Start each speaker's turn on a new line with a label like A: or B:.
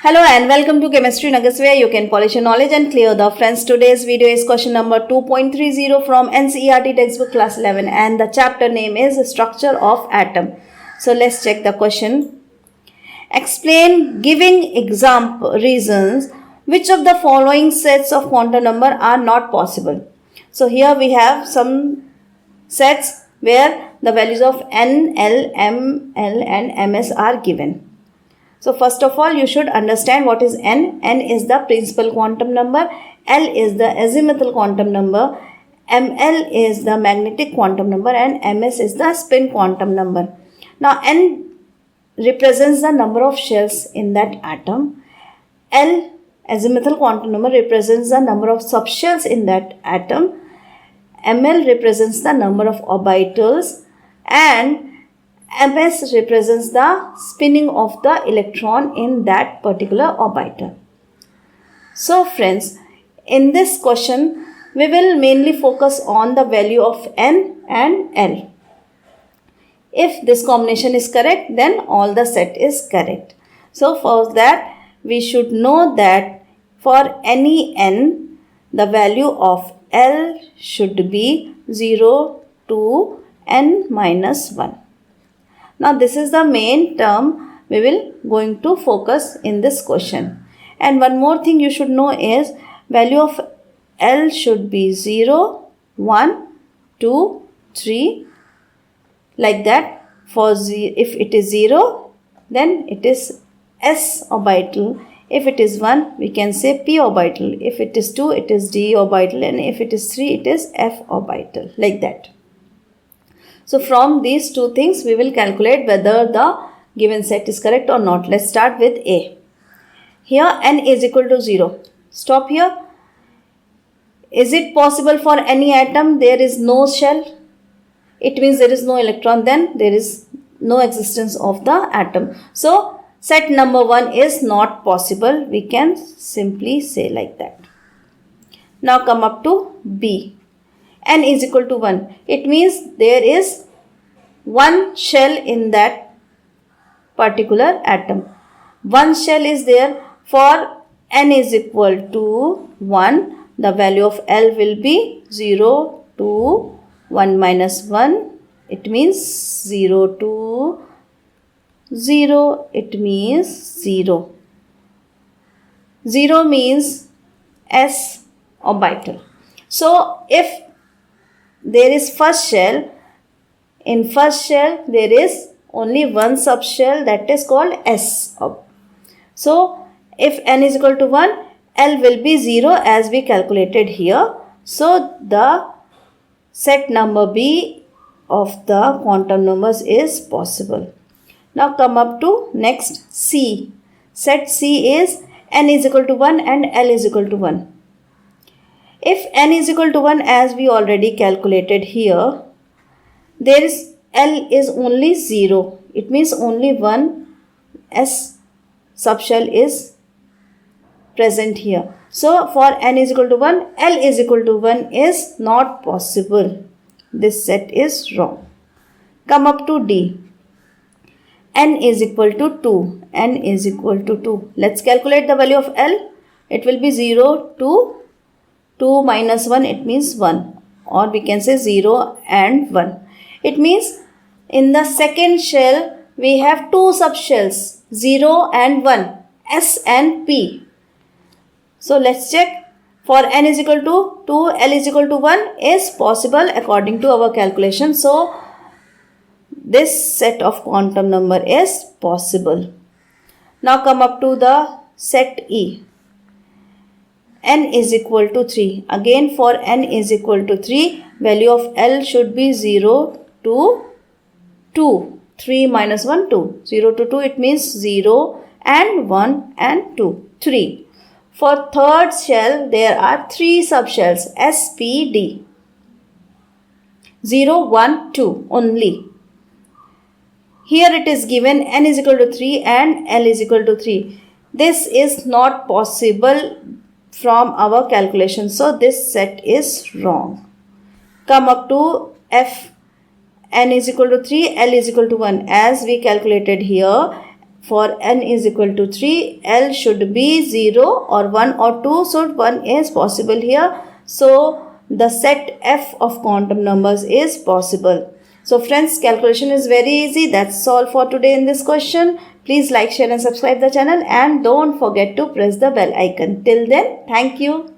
A: Hello and welcome to Chemistry Nuggets, where you can polish your knowledge and clear the friends. Today's video is question number 2.30 from NCERT textbook class 11 and the chapter name is Structure of Atom. So let's check the question. Explain giving example reasons which of the following sets of quantum number are not possible. So here we have some sets where the values of N, L, M, L and Ms are given. So first of all, you should understand what is N. N is the principal quantum number, L is the azimuthal quantum number, ML is the magnetic quantum number and Ms is the spin quantum number. Now N represents the number of shells in that atom. L, azimuthal quantum number, represents the number of subshells in that atom. ML represents the number of orbitals and Ms represents the spinning of the electron in that particular orbital. So friends, in this question, we will mainly focus on the value of N and L. If this combination is correct, then all the set is correct. So for that, we should know that for any N, the value of L should be 0 to N minus 1. Now this is the main term we will going to focus in this question. And one more thing you should know is value of L should be 0, 1, 2, 3 like that. For if it is 0, then it is S orbital. If it is 1, we can say P orbital. If it is 2, it is D orbital, and if it is 3, it is F orbital, like that. So from these two things, we will calculate whether the given set is correct or not. Let's start with A. Here N is equal to 0. Stop here. Is it possible for any atom there is no shell? It means there is no electron, then there is no existence of the atom. So set number 1 is not possible. We can simply say like that. Now come up to B. N is equal to 1. It means there is one shell in that particular atom. One shell is there. For N is equal to 1, the value of L will be 0 to 1 minus 1. It means 0 to 0. It means 0. 0 means S orbital. So if there is first shell, in first shell there is only one subshell, that is called S. So if N is equal to 1, L will be 0 as we calculated here. So the set number B of the quantum numbers is possible. Now come up to next C. Set C is N is equal to 1 and L is equal to 1. If N is equal to 1 as we already calculated here, there is L is only 0. It means only one S subshell is present here. So for N is equal to 1, L is equal to 1 is not possible. This set is wrong. Come up to D. N is equal to 2. N is equal to 2. Let's calculate the value of L. It will be 0 to 2 minus 1, it means 1, or we can say 0 and 1. It means in the second shell we have two subshells, 0 and 1, S and P. So let's check. For N is equal to 2, L is equal to 1 is possible according to our calculation. So this set of quantum number is possible. Now come up to the set E. N is equal to 3. Again for N is equal to 3, value of L should be 0 to 2. 3 minus 1, 2. 0 to 2, it means 0 and 1 and 2. 3. For third shell, there are 3 subshells, S, P, D. 0, 1, 2 only. Here it is given N is equal to 3 and L is equal to 3. This is not possible from our calculation. So this set is wrong. Come up to F. N is equal to 3, L is equal to 1. As we calculated here, for n is equal to 3, L should be 0 or 1 or 2, so 1 is possible here. So the set F of quantum numbers is possible. So friends, calculation is very easy. That's all for today in this question. Please like, share and subscribe the channel, and don't forget to press the bell icon. Till then, thank you.